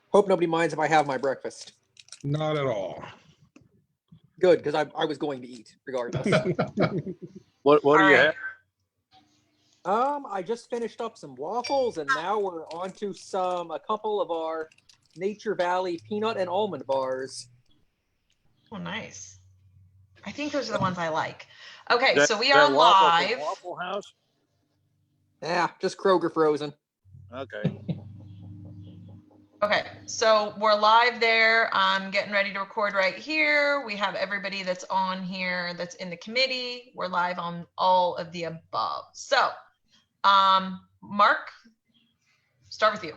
Hope nobody minds if I have my breakfast. Not at all. Good, because I was going to eat regardless. What do you right. have? I just finished up some waffles, and now we're on to a couple of our Nature Valley peanut and almond bars. Oh, nice. I think those are the ones I like. Okay, so we Is are that Waffle from live. Waffle House? Yeah, just Kroger frozen. Okay. Okay, so we're live there. I'm getting ready to record right here. We have everybody that's on here that's in the committee. We're live on all of the above. So, Mark, start with you.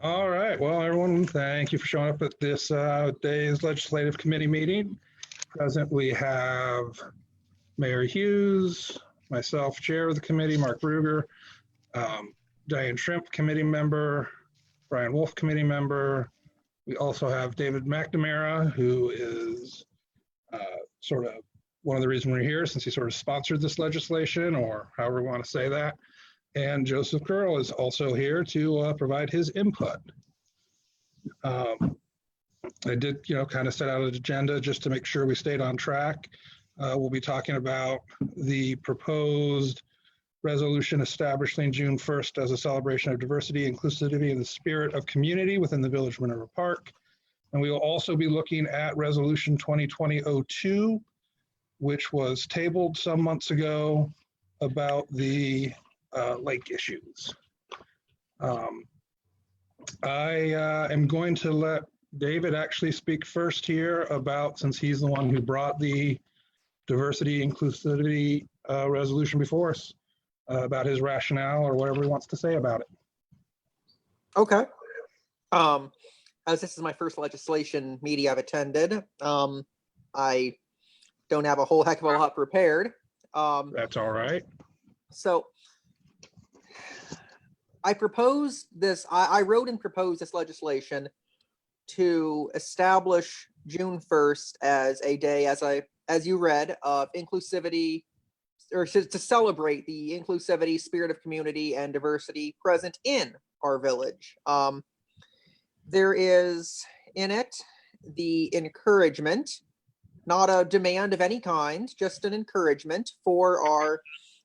All right. Well, everyone, thank you for showing up at this day's legislative committee meeting. Present, we have Mayor Hughes, myself, chair of the committee, Mark Ruger, Diane Shrimp, committee member, Brian Wolf, committee member. We also have David McNamara, who is sort of one of the reasons we're here, since he sort of sponsored this legislation, or however we want to say that. And Joseph Curl is also here to provide his input. I did, kind of set out an agenda just to make sure we stayed on track. We'll be talking about the proposed resolution establishing June 1st as a celebration of diversity, inclusivity, and the spirit of community within the Village of Minerva Park. And we will also be looking at Resolution 2020-02, which was tabled some months ago about the lake issues. I am going to let David actually speak first here about, since he's the one who brought the diversity inclusivity resolution before us, about his rationale or whatever he wants to say about it. Okay. As this is my first legislation meeting I've attended, I don't have a whole heck of a lot prepared. That's all right. So I proposed this, I wrote and proposed this legislation to establish June 1st as a day, as you read, of inclusivity, or to celebrate the inclusivity, spirit of community, and diversity present in our village. There is in it the encouragement, not a demand of any kind, just an encouragement for our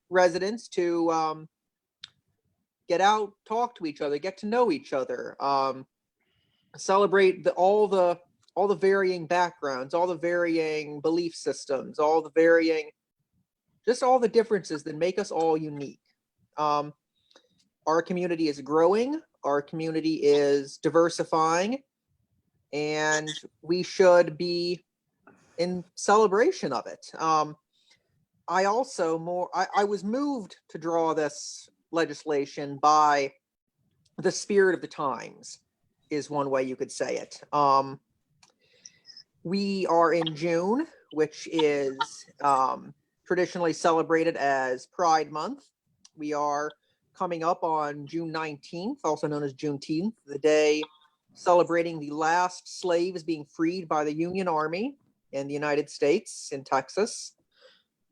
residents to get out, talk to each other, get to know each other, celebrate all the varying backgrounds, all the varying belief systems, all the differences that make us all unique. Our community is growing, our community is diversifying, and we should be in celebration of it. I was moved to draw this legislation by the spirit of the times, is one way you could say it. We are in June, which is traditionally celebrated as Pride Month. We are coming up on June 19th, also known as Juneteenth, the day celebrating the last slaves being freed by the Union Army in the United States, in Texas.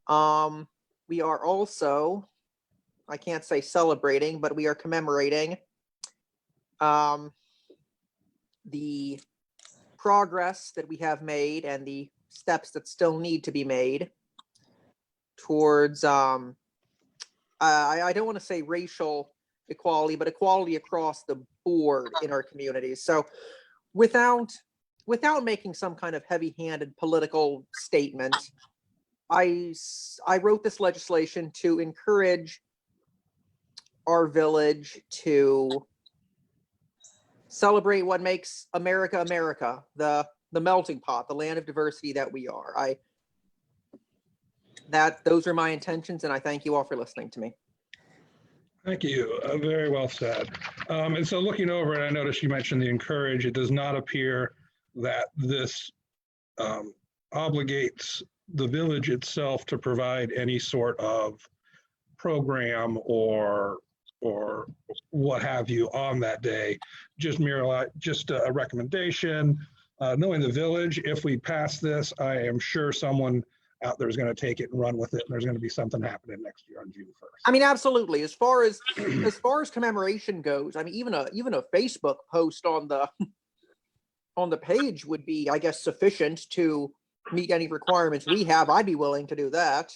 We are also, I can't say celebrating, but we are commemorating the progress that we have made and the steps that still need to be made towards, I don't want to say racial equality, but equality across the board in our communities. So without making some kind of heavy-handed political statement, I wrote this legislation to encourage our village to celebrate what makes America America, the melting pot, the land of diversity that we are. Those are my intentions, and I thank you all for listening to me. Thank you. Very well said. And so looking over it, I noticed you mentioned the encourage. It does not appear that this obligates the village itself to provide any sort of program or what have you on that day. Just a recommendation. Knowing the village, if we pass this, I am sure someone out there is going to take it and run with it, and there's going to be something happening next year on June 1st. I mean, absolutely. As far as commemoration goes, I mean, even a Facebook post on the on the page would be, I guess, sufficient to meet any requirements we have, I'd be willing to do that.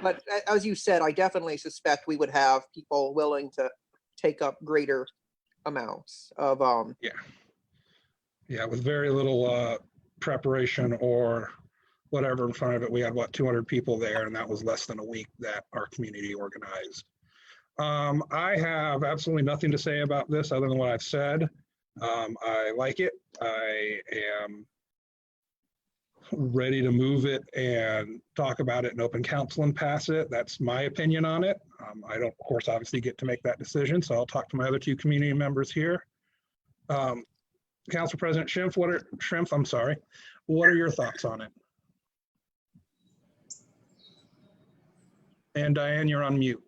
But as you said, I definitely suspect we would have people willing to take up greater amounts of, Yeah, with very little preparation or whatever in front of it. We had, what, 200 people there, and that was less than a week that our community organized. I have absolutely nothing to say about this other than what I've said. I like it. I am ready to move it and talk about it in open council and pass it. That's my opinion on it. I don't, of course, obviously get to make that decision, so I'll talk to my other two community members here. Council President Schimpf, what are your thoughts on it? And Diane, you're on mute.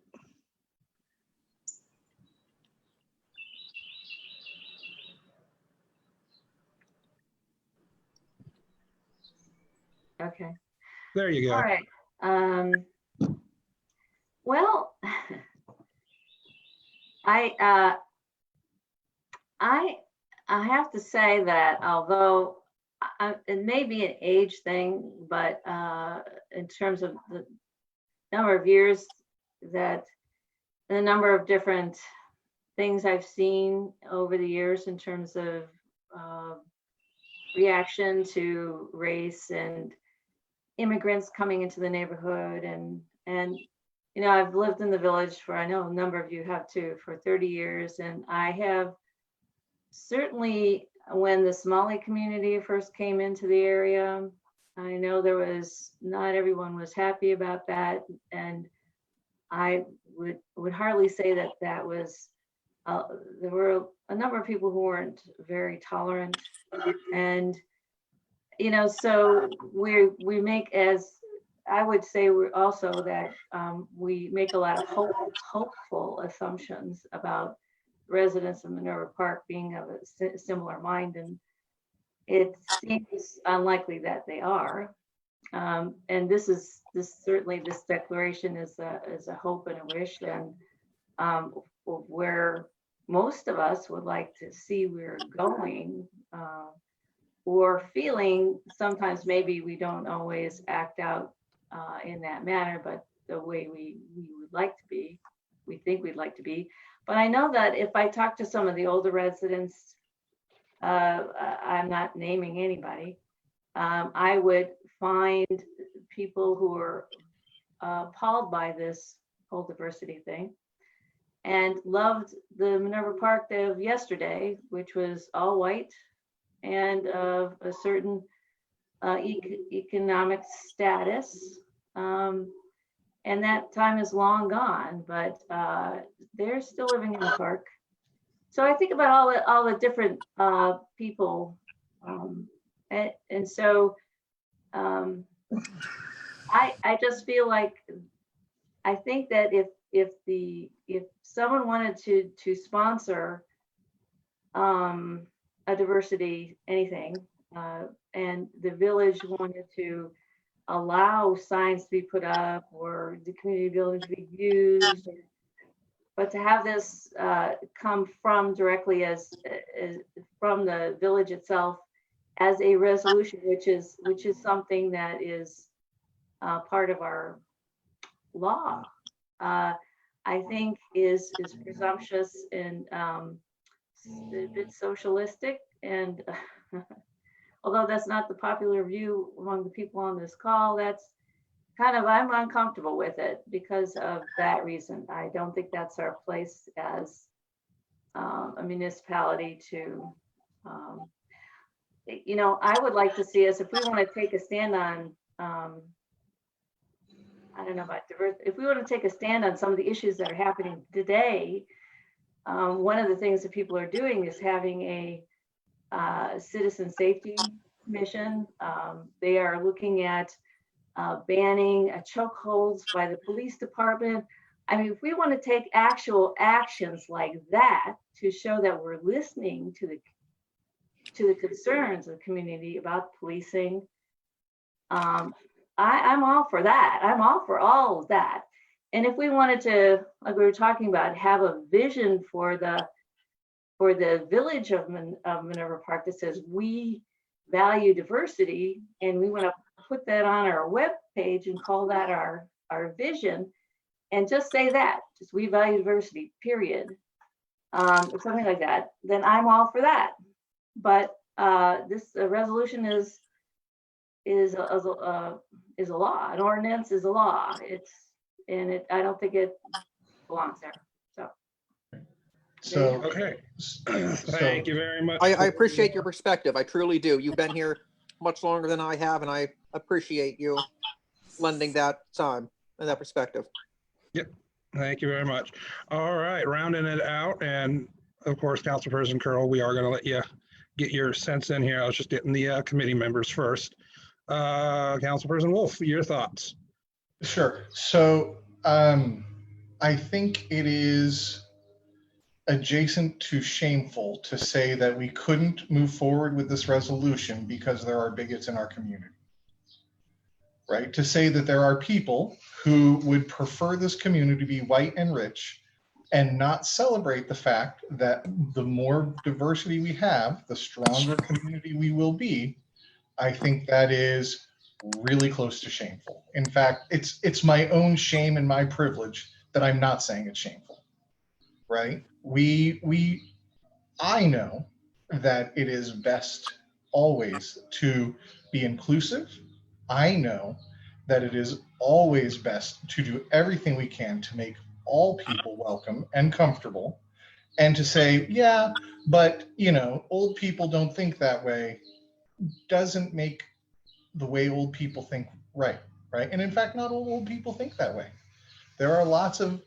Okay. There you go. All right. Well, I have to say that although it may be an age thing, but in terms of the number of years that the number of different things I've seen over the years in terms of reaction to race and immigrants coming into the neighborhood, and you know, I've lived in the village for, I know a number of you have too, for 30 years, and I have certainly, when the Somali community first came into the area, I know there was, not everyone was happy about that, and I would hardly say that that was, there were a number of people who weren't very tolerant, and you know, so we make, as I would say, we're also that we make a lot of hopeful assumptions about residents of Minerva Park being of a similar mind, and it seems unlikely that they are. And this certainly, this declaration is a hope and a wish, and where most of us would like to see we're going, or feeling. Sometimes maybe we don't always act out in that manner, but the way we would like to be, we think we'd like to be. But I know that if I talk to some of the older residents, I'm not naming anybody, I would find people who are appalled by this whole diversity thing and loved the Minerva Park of yesterday, which was all white and of a certain economic status. And that time is long gone, but they're still living in the park. So I think about all the different people, and so I just feel like, I think that if someone wanted to sponsor a diversity anything, and the village wanted to allow signs to be put up or the community building to be used, but to have this come from directly as from the village itself as a resolution, which is something that is part of our law, I think is presumptuous and a bit socialistic, and although that's not the popular view among the people on this call, that's kind of, I'm uncomfortable with it because of that reason. I don't think that's our place as a municipality to, you know, I would like to see us, if we want to take a stand on, I don't know about diversity, if we want to take a stand on some of the issues that are happening today, one of the things that people are doing is having a citizen safety commission. They are looking at banning chokeholds by the police department. I mean, if we want to take actual actions like that to show that we're listening to the concerns of the community about policing, I'm all for that. I'm all for all of that. And if we wanted to, like we were talking about, have a vision for for the village of Minerva Park that says we value diversity, and we want to put that on our web page and call that our vision, and just say that, just we value diversity, period, or something like that, then I'm all for that. But this resolution is a law. An ordinance is a law. I don't think it belongs there. So, Okay. Thank you very much. I appreciate your perspective. I truly do. You've been here much longer than I have, and I appreciate you lending that time and that perspective. Thank you very much. All right, rounding it out, and of course, Councilperson Curl, we are going to let you get your sense in here. I was just getting the committee members first. Councilperson Wolf, your thoughts? sure. So I think it is adjacent to shameful to say that we couldn't move forward with this resolution because there are bigots in our community, right? To say that there are people who would prefer this community to be white and rich and not celebrate the fact that the more diversity we have, the stronger community we will be. I think that is really close to shameful. In fact, it's my own shame and my privilege that I'm not saying it's shameful, right? I know that it is best always to be inclusive. I know that it is always best to do everything we can to make all people welcome and comfortable, and to say, yeah, but old people don't think that way, doesn't make the way old people think right? And in fact, not all old people think that way. There are lots of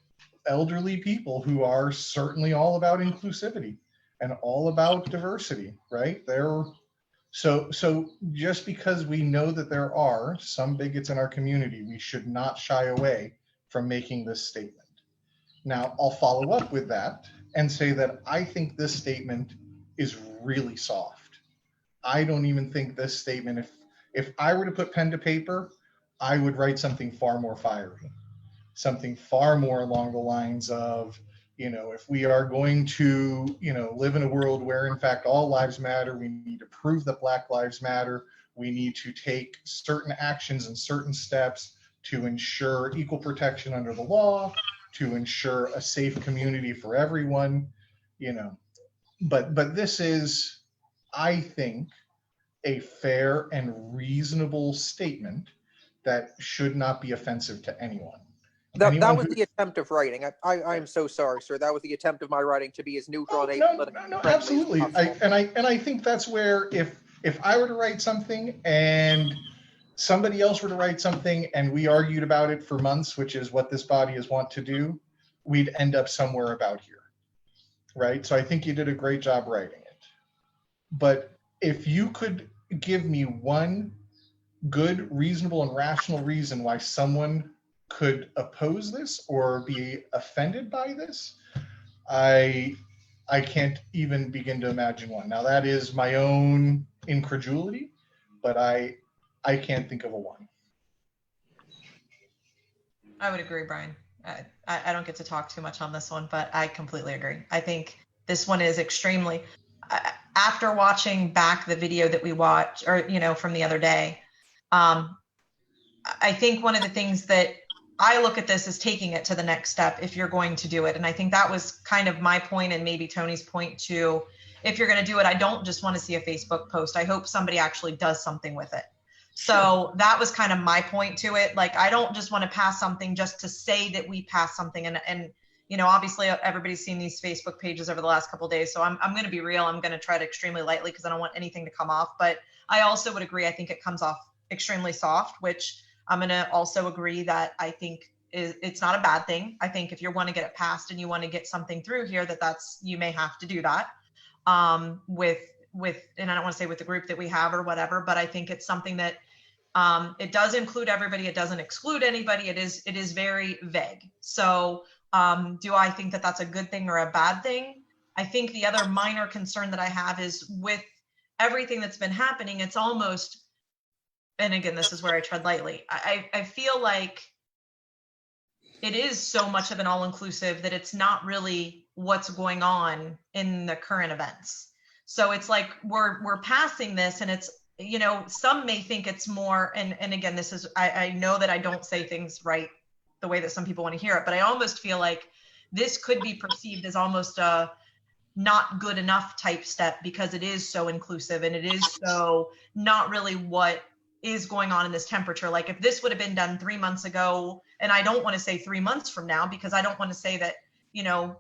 elderly people who are certainly all about inclusivity and all about diversity, right? So just because we know that there are some bigots in our community, we should not shy away from making this statement. Now, I'll follow up with that and say that I think this statement is really soft. I don't even think this statement, if I were to put pen to paper, I would write something far more fiery, something far more along the lines of, if we are going to, live in a world where in fact all lives matter, we need to prove that Black lives matter. We need to take certain actions and certain steps to ensure equal protection under the law, to ensure a safe community for everyone, but this is, I think, a fair and reasonable statement that should not be offensive to anyone. That was the attempt of writing. I'm so sorry, sir. That was the attempt of my writing to be as neutral and No, absolutely. I think that's where if I were to write something and somebody else were to write something and we argued about it for months, which is what this body is wont to do, we'd end up somewhere about here, right? So I think you did a great job writing it. But if you could give me one good, reasonable, and rational reason why someone could oppose this or be offended by this, I can't even begin to imagine one. Now that is my own incredulity, but I can't think of a one. I would agree, Brian. I don't get to talk too much on this one, but I completely agree. I think this one is extremely, after watching back the video that we watched, or, from the other day, I think one of the things that I look at this as taking it to the next step if you're going to do it. And I think that was kind of my point, and maybe Tony's point too. If you're going to do it, I don't just want to see a Facebook post. I hope somebody actually does something with it. So that was kind of my point to it. Like, I don't just want to pass something just to say that we passed something. And obviously everybody's seen these Facebook pages over the last couple of days. So I'm going to be real. I'm going to tread extremely lightly because I don't want anything to come off. But I also would agree. I think it comes off extremely soft, which I'm going to also agree that I think it's not a bad thing. I think if you want to get it passed and you want to get something through here, you may have to do that with, and I don't want to say with the group that we have or whatever, but I think it's something that it does include everybody. It doesn't exclude anybody. It is very vague. So do I think that that's a good thing or a bad thing? I think the other minor concern that I have is with everything that's been happening, it's almost, and again, this is where I tread lightly. I feel like it is so much of an all-inclusive that it's not really what's going on in the current events. So it's like we're passing this, and it's, you know, some may think it's more, and again, this is, I know that I don't say things right the way that some people want to hear it, but I almost feel like this could be perceived as almost a not good enough type step, because it is so inclusive and it is so not really what is going on in this temperature. Like if this would have been done 3 months ago, and I don't want to say 3 months from now, because I don't want to say that, you know,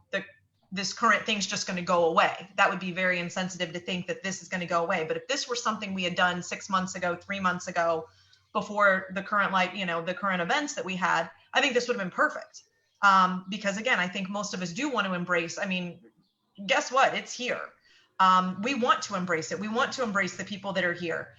this current thing's just going to go away. That would be very insensitive to think that this is going to go away. But if this were something we had done 6 months ago, 3 months ago, before the current, like, you know, the current events that we had, I think this would have been perfect. Because again, I think most of us do want to embrace, I mean, guess what? It's here. We want to embrace it. We want to embrace the people that are here.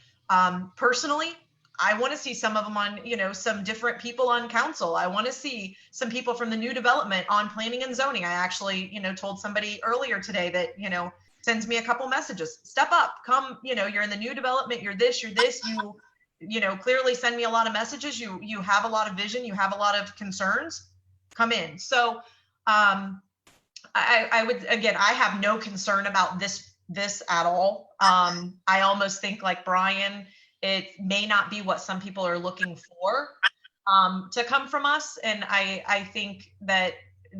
Personally, I want to see some of them on, you know, some different people on council. I want to see some people from the new development on planning and zoning. I actually, you know, told somebody earlier today that, you know, sends me a couple messages, step up, come, you know, you're in the new development, you're this, you know, clearly send me a lot of messages. You have a lot of vision, you have a lot of concerns, come in. So, I would, again, I have no concern about this at all. I almost think, like Brian, it may not be what some people are looking for to come from us. And I think that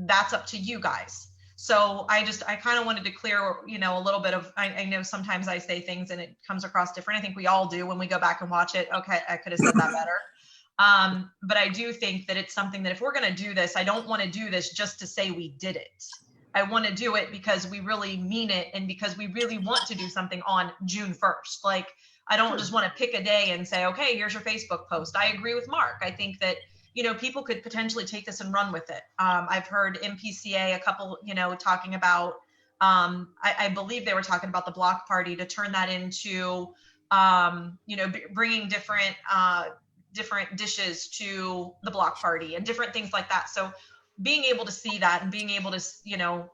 that's up to you guys. So I kind of wanted to clear, you know, a little bit of, I know sometimes I say things and it comes across different. I think we all do when we go back and watch it. Okay, I could have said that better. But I do think that it's something that if we're going to do this, I don't want to do this just to say we did it. I want to do it because we really mean it, and because we really want to do something on June 1st. Like, I don't just want to pick a day and say, okay, here's your Facebook post. I agree with Mark. I think that, you know, people could potentially take this and run with it. I've heard MPCA, a couple, you know, talking about, I believe they were talking about the block party, to turn that into, you know, bringing different dishes to the block party and different things like that. So being able to see that and being able to, you know,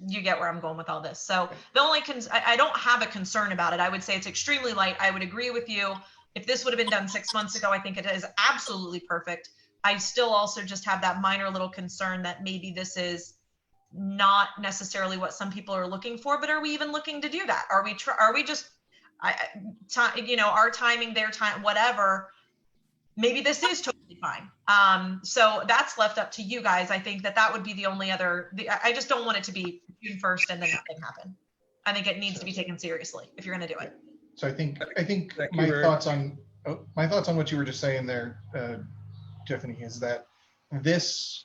you get where I'm going with all this. So the only, I don't have a concern about it. I would say it's extremely light. I would agree with you. If this would have been done 6 months ago, I think it is absolutely perfect. I still also just have that minor little concern that maybe this is not necessarily what some people are looking for, but are we even looking to do that? Are we just, you know, our timing, their time, whatever, maybe this is totally fine. So that's left up to you guys. I think that would be the only other, I just don't want it to be June 1st and then nothing happen. I think it needs to be taken seriously if you're going to do it. So I think my thoughts on what you were just saying there, Tiffany, is that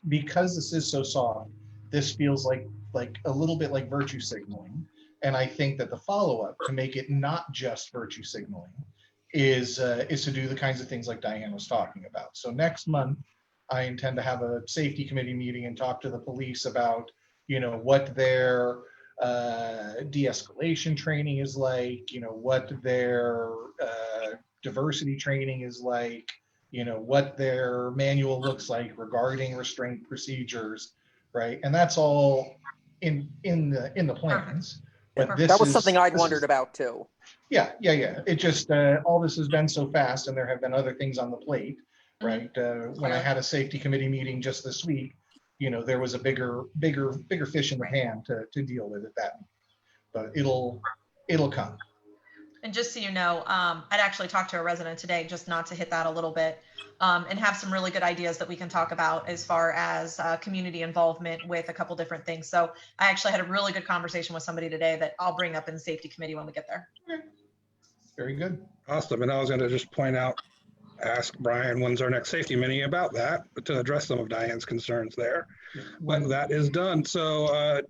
because this is so soft, this feels like a little bit like virtue signaling. And I think that the follow-up to make it not just virtue signaling is to do the kinds of things like Diane was talking about. So next month, I intend to have a safety committee meeting and talk to the police about, you know, what their de-escalation training is like, you know, what their diversity training is like, you know, what their manual looks like regarding restraint procedures, right? And that's all in the plans. But that was something I'd wondered about too. Yeah. It just, all this has been so fast, and there have been other things on the plate, right? When I had a safety committee meeting just this week, you know, there was a bigger fish in the pan to deal with at that. But it'll come. And just so you know, I'd actually talked to a resident today, just not to hit that a little bit, and have some really good ideas that we can talk about as far as community involvement with a couple different things. So I actually had a really good conversation with somebody today that I'll bring up in the safety committee when we get there. Very good. Awesome. And I was going to just ask Brian, when's our next safety meeting about that, to address some of Diane's concerns there. But that is done. So,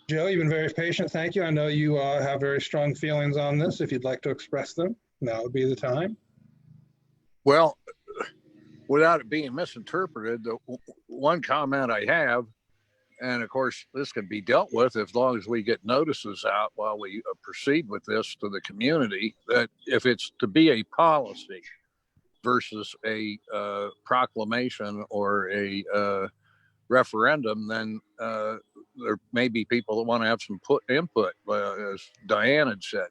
Joe, you've been very patient. Thank you. I know you have very strong feelings on this. If you'd like to express them, now would be the time. Well, without it being misinterpreted, the one comment I have, and of course, this can be dealt with as long as we get notices out while we proceed with this to the community, that if it's to be a policy versus a proclamation or a referendum, then there may be people that want to have some input, as Diane had said.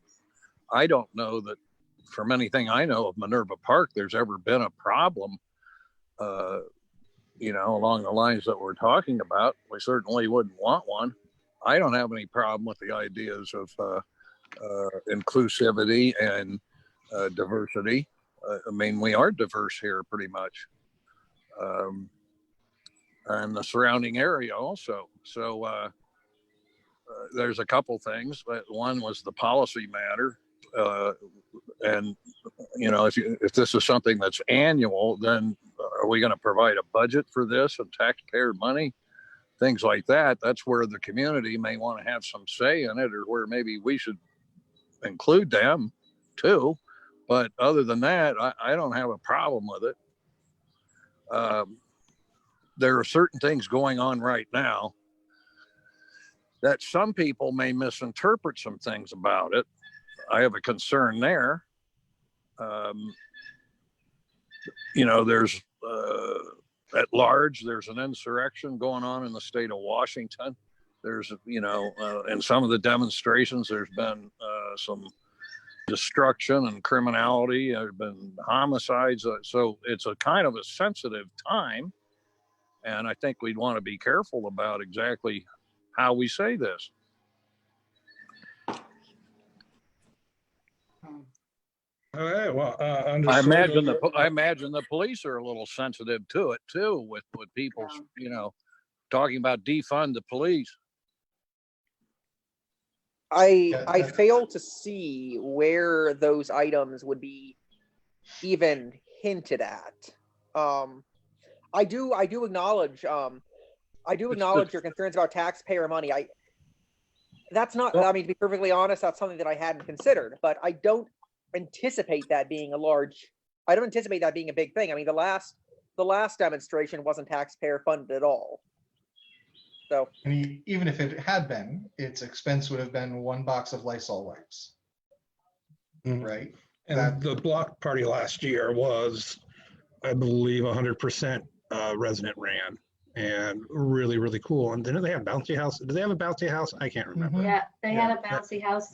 I don't know that from anything I know of Minerva Park, there's ever been a problem along the lines that we're talking about. We certainly wouldn't want one. I don't have any problem with the ideas of inclusivity and diversity. I mean, we are diverse here pretty much. And the surrounding area also. So there's a couple things. One was the policy matter. And, if this is something that's annual, then are we going to provide a budget for this and taxpayer money? Things like that. That's where the community may want to have some say in it, or where maybe we should include them too. But other than that, I don't have a problem with it. There are certain things going on right now that some people may misinterpret some things about it. I have a concern there. There's at large, there's an insurrection going on in the state of Washington. There's, in some of the demonstrations, there's been some destruction and criminality. There have been homicides. So it's a kind of a sensitive time. And I think we'd want to be careful about exactly how we say this. All right, well, I understood. imagine the police are a little sensitive to it too, with people, talking about defund the police. I fail to see where those items would be even hinted at. I do acknowledge your concerns about taxpayer money. To be perfectly honest, that's something that I hadn't considered, but I don't anticipate that being a big thing. I mean, the last demonstration wasn't taxpayer funded at all. So, and even if it had been, its expense would have been one box of Lysol wipes. Mhm. Right. And the block party last year was, I believe, 100% resident ran, and really, really cool. And didn't they have bouncy house? Did they have a bouncy house? I can't remember. Mhm. Yeah, they had a bouncy house.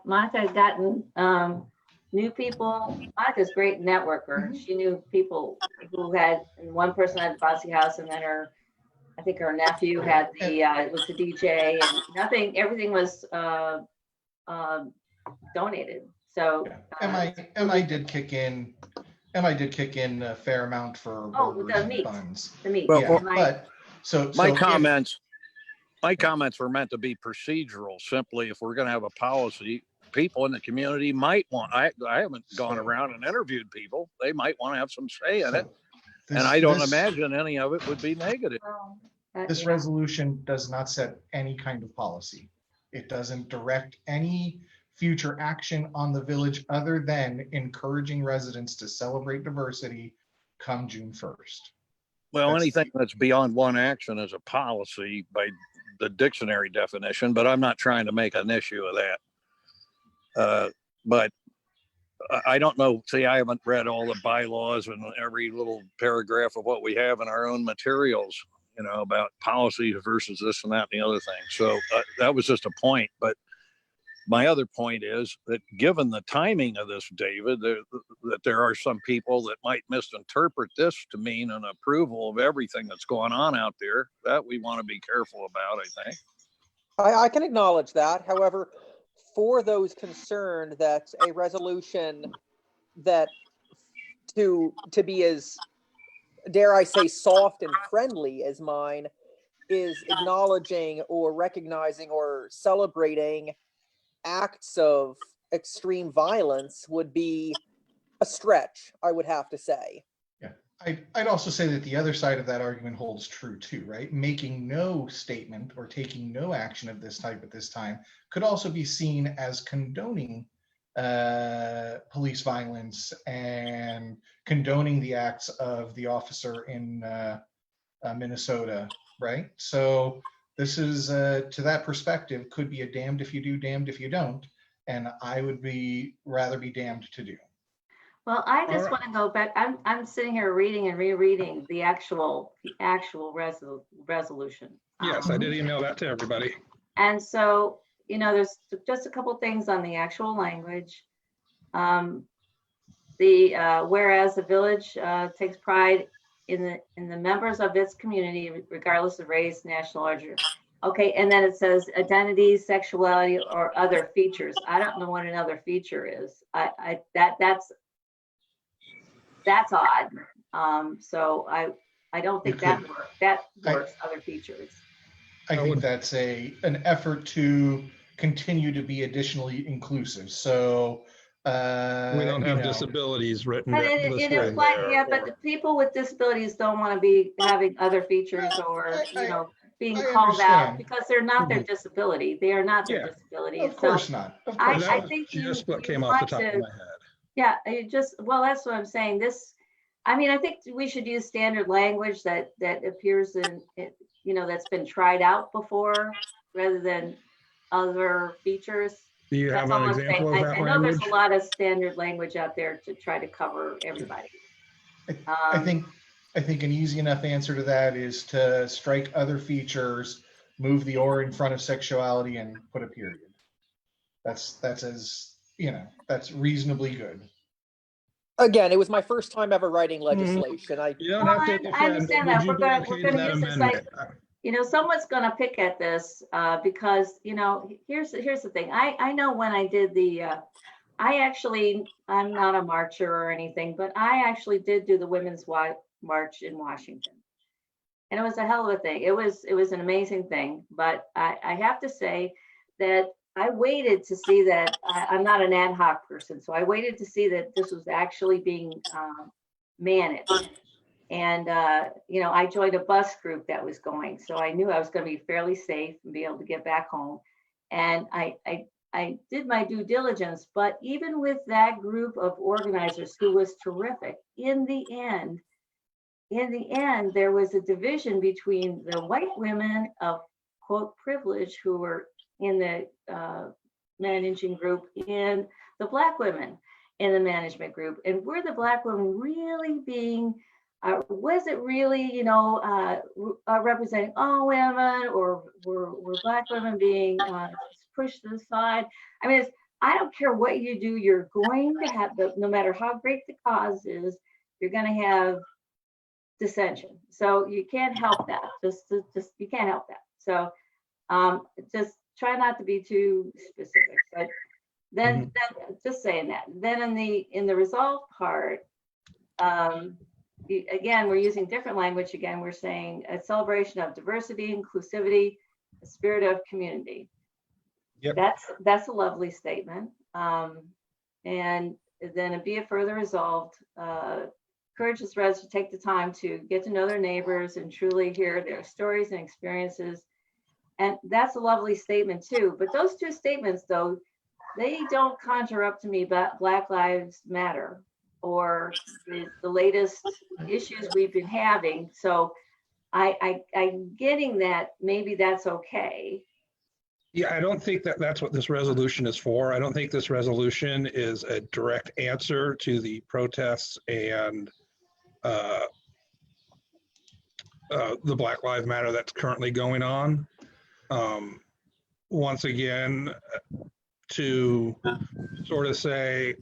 Monica had gotten new people. Monica's a great networker. Mhm. She knew people who and one person had the bouncy house, and then I think her nephew had was the DJ, and everything was donated. So MI did kick in. MI did kick in a fair amount for burgers the and meat. buns. The meat. Well, Yeah, But my comments were meant to be procedural. Simply, if we're going to have a policy, people in the community might want. I haven't gone around and interviewed people. They might want to have some say in it, and I don't imagine any of it would be negative. This resolution does not set any kind of policy. It doesn't direct any future action on the village other than encouraging residents to celebrate diversity come June 1st. Well, anything that's beyond one action is a policy by the dictionary definition, but I'm not trying to make an issue of that. But I don't know. See, I haven't read all the bylaws and every little paragraph of what we have in our own materials, about policies versus this and that and the other thing. So that was just a point. But my other point is that given the timing of this, David, that there are some people that might misinterpret this to mean an approval of everything that's going on out there, that we want to be careful about, I think. I can acknowledge that. However, for those concerned that a resolution that to be as, dare I say, soft and friendly as mine is acknowledging or recognizing or celebrating acts of extreme violence would be a stretch, I would have to say. Yeah, I'd also say that the other side of that argument holds true too, right? Making no statement or taking no action of this type at this time could also be seen as condoning police violence and condoning the acts of the officer in Minnesota, right? So this is, to that perspective, could be a damned if you do, damned if you don't. And I would rather be damned to do. Well, I just want to go back. I'm sitting here reading and rereading the actual resolution. Yes, I did email that to everybody. And so, there's just a couple things on the actual language. Whereas the village takes pride in the members of its community, regardless of race, national origin. Okay, and then it says identity, sexuality, or other features. I don't know what another feature is. That's odd. So I don't think that works. Other features. I think that's an effort to continue to be additionally inclusive. So We don't have you know, disabilities written. But it implies, yeah, but the people with disabilities don't want to be having other features or, being I called out understand. because they're not their disability. They are not their Yeah. disability. Of course not. Of I course That I not. think you just what came you off the want top of to, my head. yeah, well, that's what I'm saying. I think we should use standard language that appears in, that's been tried out before rather than other features. Do you That's have all an I'm saying. example of that I know there's language? a lot of standard language out there to try to cover everybody. I think an easy enough answer to that is to strike other features, move the or in front of sexuality, and put a period. That's that's reasonably good. Again, it was my first time ever writing legislation. You don't Well, have to I defend, understand but that. would you We're be gonna- okay we're to gonna that use this amendment? someone's going to pick at this because, here's the thing. I know when I did I'm not a marcher or anything, but I actually did do the Women's March in Washington. And it was a hell of a thing. It was an amazing thing. But I have to say that I waited to see that. I'm not an ad hoc person, so I waited to see that this was actually being managed. And, I joined a bus group that was going, so I knew I was going to be fairly safe and be able to get back home. And I did my due diligence, but even with that group of organizers who was terrific, in the end, there was a division between the white women of quote privilege who were in the managing group and the Black women in the management group. And were the Black women really being was it really, representing all women, or were Black women being pushed to the side? I mean, I don't care what you do, you're going to have, no matter how great the cause is, you're going to have dissension. So you can't help that. Just you can't help that. So just try not to be too specific. But then just saying that. Then in the resolve part. Again, we're using different language. Again, we're saying a celebration of diversity, inclusivity, a spirit of community. Yep. That's a lovely statement. And then be it further resolved, encourages residents to take the time to get to know their neighbors and truly hear their stories and experiences. And that's a lovely statement too. But those two statements, though, they don't conjure up to me Black Lives Matter or the latest issues we've been having. So I'm getting that maybe that's okay. Yeah, I don't think that's what this resolution is for. I don't think this resolution is a direct answer to the protests and the Black Lives Matter that's currently going on. Once again, to sort of say,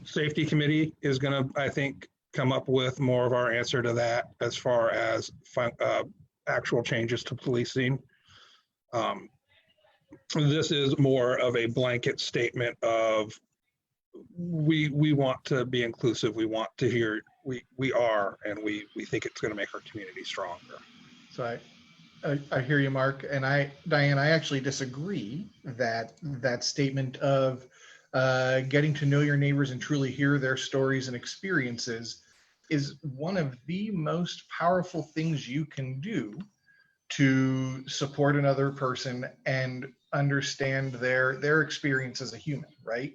safety committee is going to, I think, come up with more of our answer to that as far as actual changes to policing. This is more of a blanket statement of we want to be inclusive. We want to hear we are, and we think it's going to make our community stronger. So I hear you, Mark, and Diane, I actually disagree that statement of getting to know your neighbors and truly hear their stories and experiences is one of the most powerful things you can do to support another person and understand their experience as a human, right?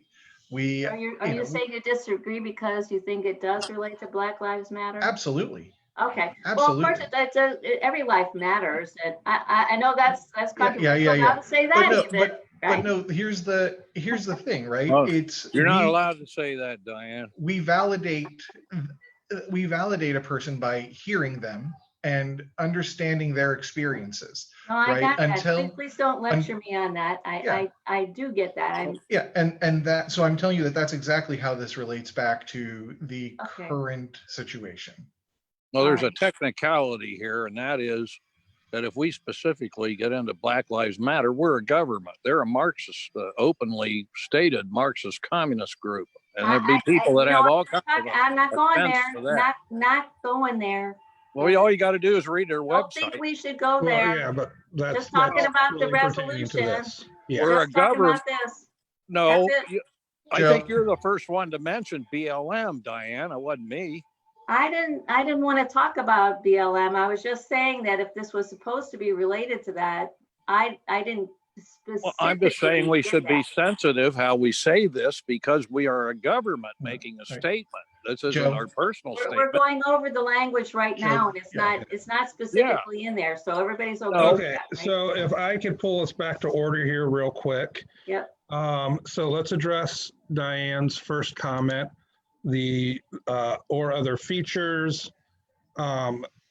Are you saying you disagree because you think it does relate to Black Lives Matter? Absolutely. Okay. Absolutely. Well, of course, every life matters, and I know that's controversial yeah. To say that But right? no, here's the thing, right? Oh, It's You're not allowed to say that, Diane. we validate a person by hearing them and understanding their experiences. No, I right? got that. Until- Please don't lecture me on that. Yeah. I do get that. Yeah, and that, so I'm telling you that's exactly how this relates back to the Okay. current situation. Well, there's a Alright. technicality here, and that is that if we specifically get into Black Lives Matter, we're a government. They're a Marxist, openly stated Marxist communist group. And there'd be people that you know have what, all kinds of I'm not going offense there, for that. not going there. Well, all you got to do is read their Don't think website. we should go Well, there. yeah, but that's. Just talking that's about the really pertaining to resolution. this. Yeah. We're a Just talking government. about this. No, That's it. I Joe. think you're the first one to mention BLM, Diane. It wasn't me. I didn't want to talk about BLM. I was just saying that if this was supposed to be related to that, I didn't specifically. Well, I'm just saying we get should be that. sensitive how we say this because we are a government making a Right. statement. This isn't Joe. our personal We're statement. going over the language right Joe, now, and yeah. it's not specifically in there, so everybody's okay. No. with Okay, that, right? so if I could pull us back to order here real quick. Yep. So let's address Diane's first comment, the or other features.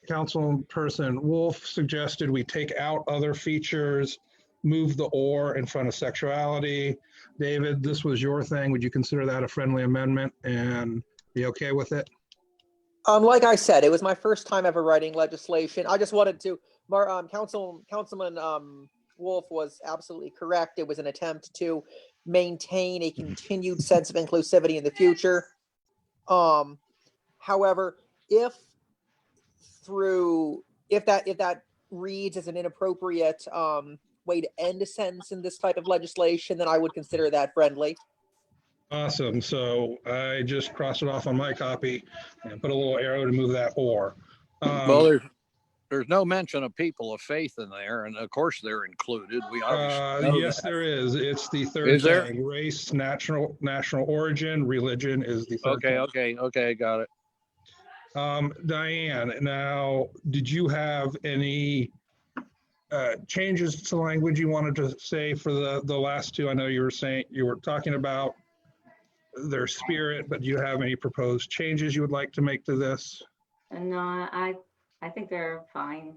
Councilperson Wolf suggested we take out other features, move the or in front of sexuality. David, this was your thing. Would you consider that a friendly amendment and be okay with it? Like I said, it was my first time ever writing legislation. I just wanted to, Councilman Wolf was absolutely correct. It was an attempt to maintain a continued sense of inclusivity in the future. However, if that reads as an inappropriate way to end a sentence in this type of legislation, then I would consider that friendly. Awesome. So I just crossed it off on my copy and put a little arrow to move that or. Well, there's no mention of people of faith in there, and of course they're included. We obviously know Yes, that. there is. It's the third Is there? thing. Race, national origin, religion is the third thing. Okay, got it. Diane, now, did you have any changes to language you wanted to say for the last two? I know you were talking about their spirit, but do you have any proposed changes you would like to make to this? And I think they're fine.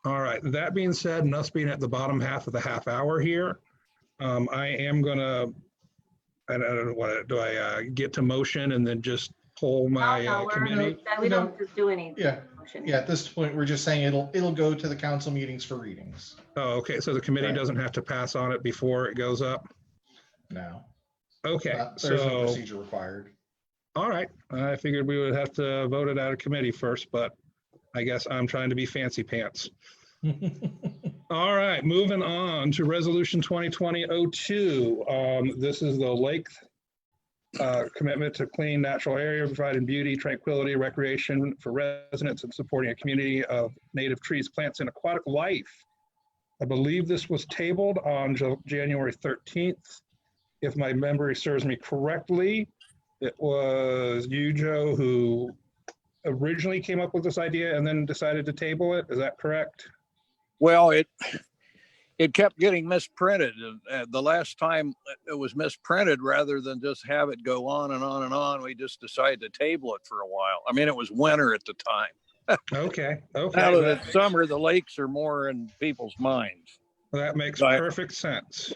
All right, that being said, and us being at the bottom half of the half hour here, I am gonna, I don't know what, do I get to motion and then just poll my No, committee? we don't just do any Yeah, motion. yeah, at this point, we're just saying it'll go to the council meetings for readings Oh, okay, so the committee Right. doesn't have to pass on it before it goes up? now. Okay, There's no so, procedure required. all right, I figured we would have to vote it out of committee first, but I guess I'm trying to be fancy pants. All right, moving on to Resolution 2020-02. This is the lake commitment to clean natural area, providing beauty, tranquility, recreation for residents and supporting a community of native trees, plants, and aquatic life. I believe this was tabled on January 13th. If my memory serves me correctly, it was you, Joe, who originally came up with this idea and then decided to table it. Is that correct? Well, it kept getting misprinted. And the last time it was misprinted, rather than just have it go on and on and on, we just decided to table it for a while. I mean, it was winter at the time. Okay, Now okay. that it's summer, the lakes are more in people's minds. That makes Right. perfect sense.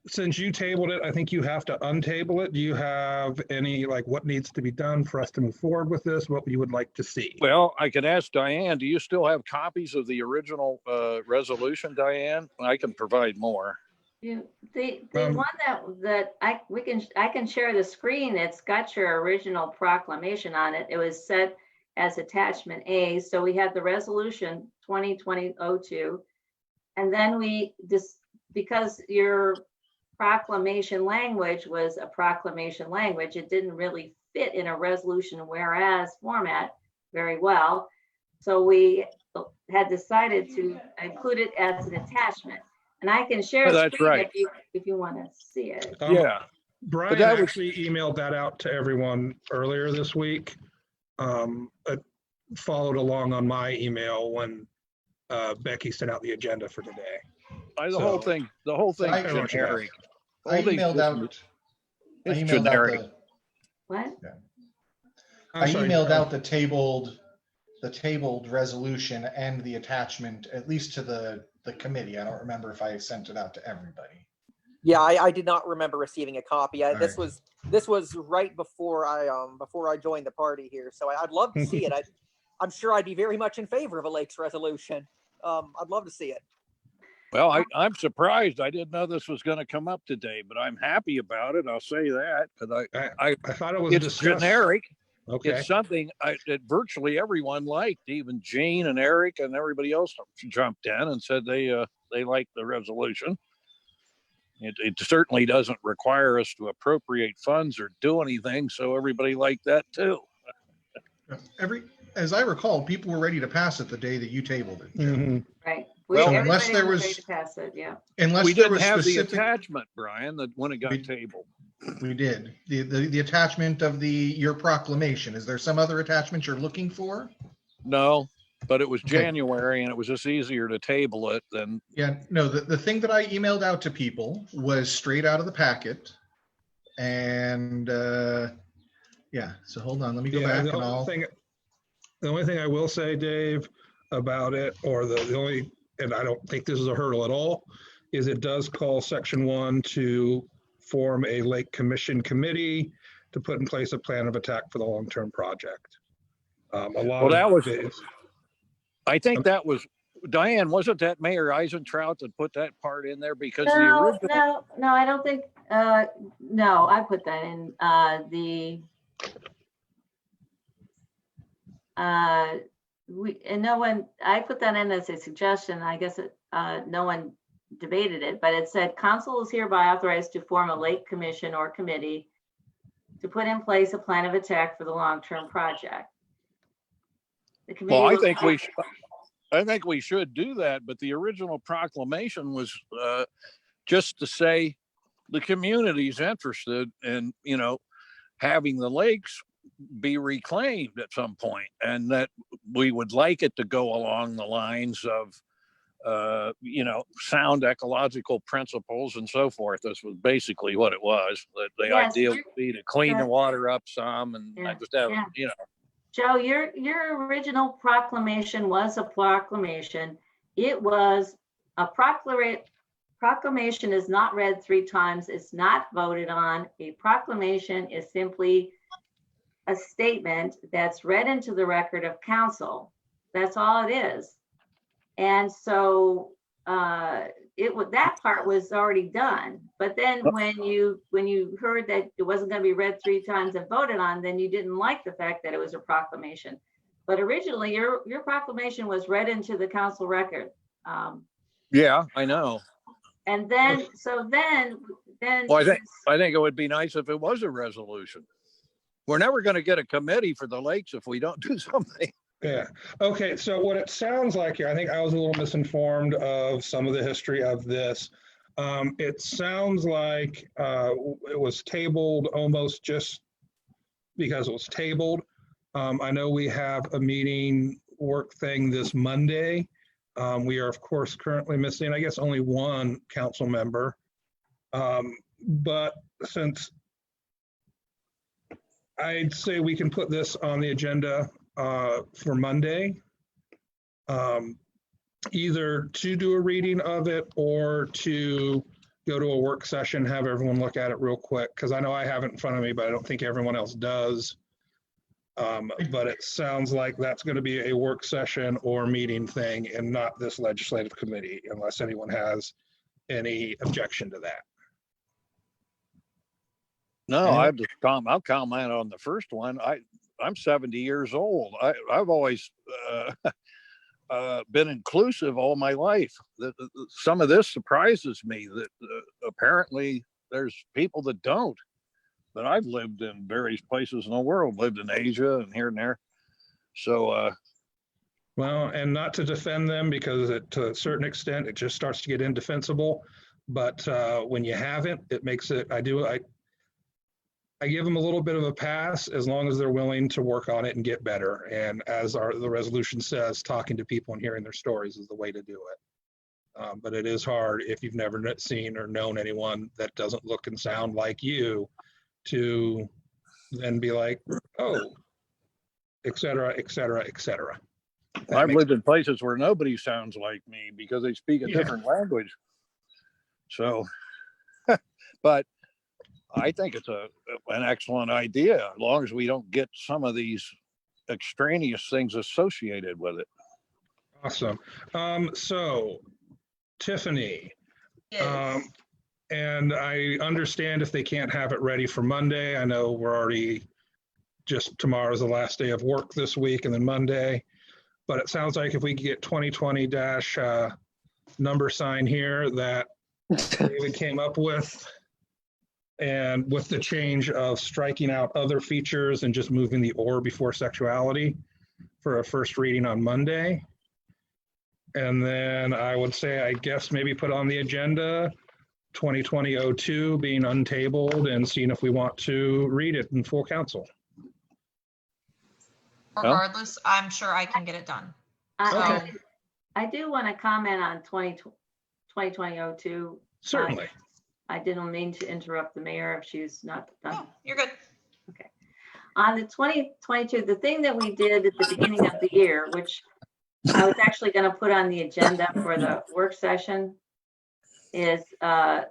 Since you tabled it, I think you have to untable it. Do you have any, like, what needs to be done for us to move forward with this? What you would like to see? Well, I could ask Diane, do you still have copies of the original resolution, Diane? I can provide more. The Um, one that I can share the screen. It's got your original proclamation on it. It was set as attachment A. So we had the resolution 2020-02. And then because your proclamation language was a proclamation language, it didn't really fit in a resolution whereas format very well. So we had decided to include it as an attachment. And I can share Oh, the that's screen right. if you want to see it. Yeah. Brian that was- actually emailed that out to everyone earlier this week. It followed along on my email when Becky sent out the agenda for today. The whole So- thing I- is generic. I Whole thing's emailed just- out. I It's emailed out generic. What? I'm I sorry, emailed out the tabled resolution and the attachment, at least to the committee. I don't remember if I sent it out to everybody. Yeah, I did not remember receiving a copy. All This right. was right before I joined the party here, so I'd love to see it. I'm sure I'd be very much in favor of a lakes resolution. I'd love to see it. Well, I'm surprised. I didn't know this was going to come up today, but I'm happy about it. I'll say that because I thought it was it's discussed. generic. Okay. It's something that virtually everyone liked. Even Jane and Eric and everybody else jumped in and said they liked the resolution. It certainly doesn't require us to appropriate funds or do anything, so everybody liked that too. As I recall, people were ready to pass it the day that you tabled it. Joe. Mhm. Right. Well, unless Everybody there was was- ready to pass it, yeah. Unless We there didn't was have specific, the attachment, Brian, that when it got We- tabled. we did the attachment of your proclamation. Is there some other attachment you're looking for? No, but it was Okay. January and it was just easier to table it than, Yeah, no, the thing that I emailed out to people was straight out of the packet. And yeah, so hold on, let me go back and I'll. The only thing I will say, Dave, about it, or the only, and I don't think this is a hurdle at all, is it does call section 1 to form a Lake Commission committee to put in place a plan of attack for the long-term project. A lot well, that of was, it is- I think that was, Diane, wasn't that Mayor Eisentraut that put that part in there? Because the No, original, no, I don't think, no, I put that in, and no one, I put that in as a suggestion, I guess no one debated it, but it said council is hereby authorized to form a lake commission or committee to put in place a plan of attack for the long-term project. The committee well, I will- think we should do that, but the original proclamation was just to say the community's interested in, having the lakes be reclaimed at some point, and that we would like it to go along the lines of, sound ecological principles and so forth. This was basically what it was. That the Yes, idea would be to clean the yeah. water up some and Yeah, just have, yeah. Joe, your original proclamation was a proclamation. It was a proclamation is not read 3 times. It's not voted on. A proclamation is simply a statement that's read into the record of council. That's all it is. And so that part was already done. But then when you heard that it wasn't going to be read 3 times and voted on, then you didn't like the fact that it was a proclamation. But originally, your proclamation was read into the council record. yeah, I know. And then, then. Well, I think it would be nice if it was a resolution. We're never going to get a committee for the lakes if we don't do something. Yeah. Okay. So what it sounds like here, I think I was a little misinformed of some of the history of this. It sounds like it was tabled almost just because it was tabled. I know we have a meeting work thing this Monday. We are, of course, currently missing, I guess, only one council member. But since I'd say we can put this on the agenda for Monday, either to do a reading of it or to go to a work session, have everyone look at it real quick, because I know I have it in front of me, but I don't think everyone else does. But it sounds like that's going to be a work session or meeting thing and not this legislative committee, unless anyone has any objection to that. No, Yeah. I'll comment on the first one. I'm 70 years old. I've always been inclusive all my life. Some of this surprises me that apparently there's people that don't. But I've lived in various places in the world, lived in Asia and here and there. So, Well, and not to defend them, because to a certain extent, it just starts to get indefensible. But when you haven't, it makes it, I give them a little bit of a pass as long as they're willing to work on it and get better. And as the resolution says, talking to people and hearing their stories is the way to do it. But it is hard if you've never seen or known anyone that doesn't look and sound like you to then be like, oh, et cetera, et cetera, et cetera. I've lived in places where nobody sounds like me because they speak a Yeah. different language. So, But I think it's an excellent idea, as long as we don't get some of these extraneous things associated with it. Awesome. So Tiffany, Yes. and I understand if they can't have it ready for Monday. I know we're already just tomorrow's the last day of work this week and then Monday. But it sounds like if we could get 2020 dash number sign here that David came up with, and with the change of striking out other features and just moving the or before sexuality for a first reading on Monday. And then I would say, I guess maybe put on the agenda 2020-02 being untabled and seeing if we want to read it in full council. Well- Regardless, I'm sure I can get it done. Okay. I do want to comment on 2020-02. Certainly. I didn't mean to interrupt the mayor if she's not done. No, you're good. On the 2022, the thing that we did at the beginning of the year, which I was actually going to put on the agenda for the work session, is the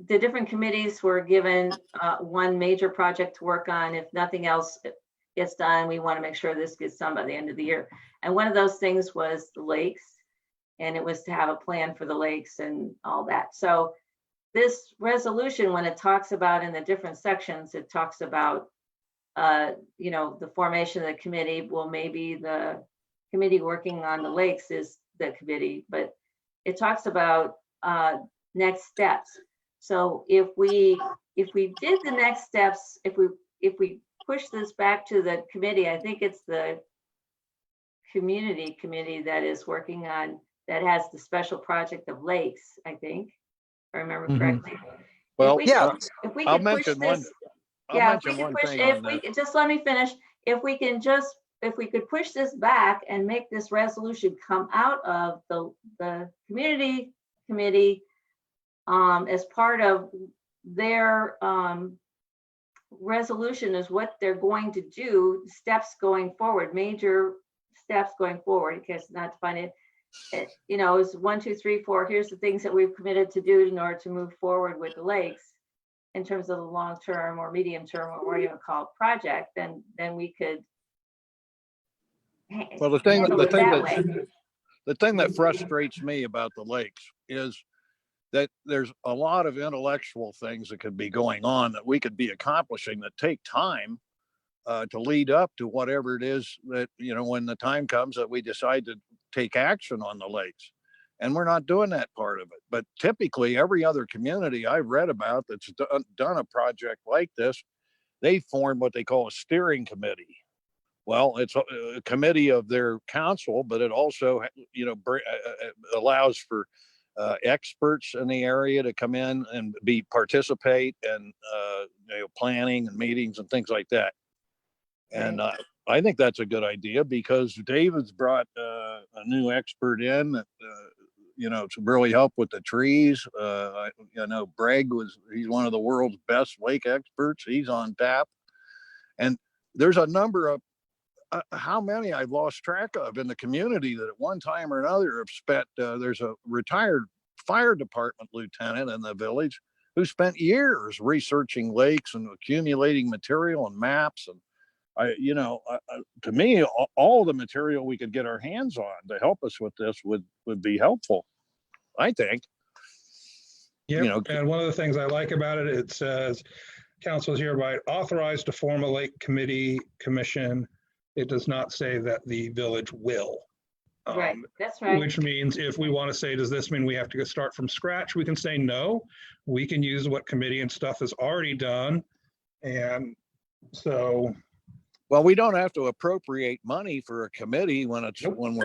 different committees were given one major project to work on. If nothing else gets done, we want to make sure this gets done by the end of the year. And one of those things was the lakes, and it was to have a plan for the lakes and all that. So this resolution, when it talks about in the different sections, it talks about the formation of the committee. Well, maybe the committee working on the lakes is the committee, but it talks about next steps. So if we did the next steps, if we push this back to the committee, I think it's the community committee that is working on, that has the special project of lakes, I think, if I remember Mhm. correctly. Well, Yeah. If we I'll could push mention one. this, I'll yeah, if we mention could one push, thing if on we that. could, just let me finish. If we could push this back and make this resolution come out of the community committee as part of their resolution is what they're going to do, steps going forward, major steps going forward, in case not to find it, is 1, 2, 3, 4. Here's the things that we've committed to do in order to move forward with the lakes in terms of the long-term or medium-term or whatever you want to call it project. Then we could. Well, the thing that frustrates me about the lakes is that there's a lot of intellectual things that could be going on that we could be accomplishing that take time to lead up to whatever it is that, when the time comes that we decide to take action on the lakes. And we're not doing that part of it. But typically every other community I've read about that's done a project like this, they form what they call a steering committee. Well, it's a committee of their council, but it also, allows for experts in the area to come in and participate and planning and meetings and things like that. And I think that's a good idea because David's brought a new expert in that, to really help with the trees. I know Bragg he's one of the world's best lake experts. He's on tap. And there's a number of how many I've lost track of in the community that at one time or another have spent, there's a retired fire department lieutenant in the village who spent years researching lakes and accumulating material and maps. And to me, all the material we could get our hands on to help us with this would be helpful, I think. Yeah, and one of the things I like about it, it says council is hereby authorized to form a lake commission. It does not say that the village will. Right, that's right. Which means if we want to say, does this mean we have to start from scratch? We can say no. We can use what committee and stuff is already done. And so. Well, we don't have to appropriate money for a committee when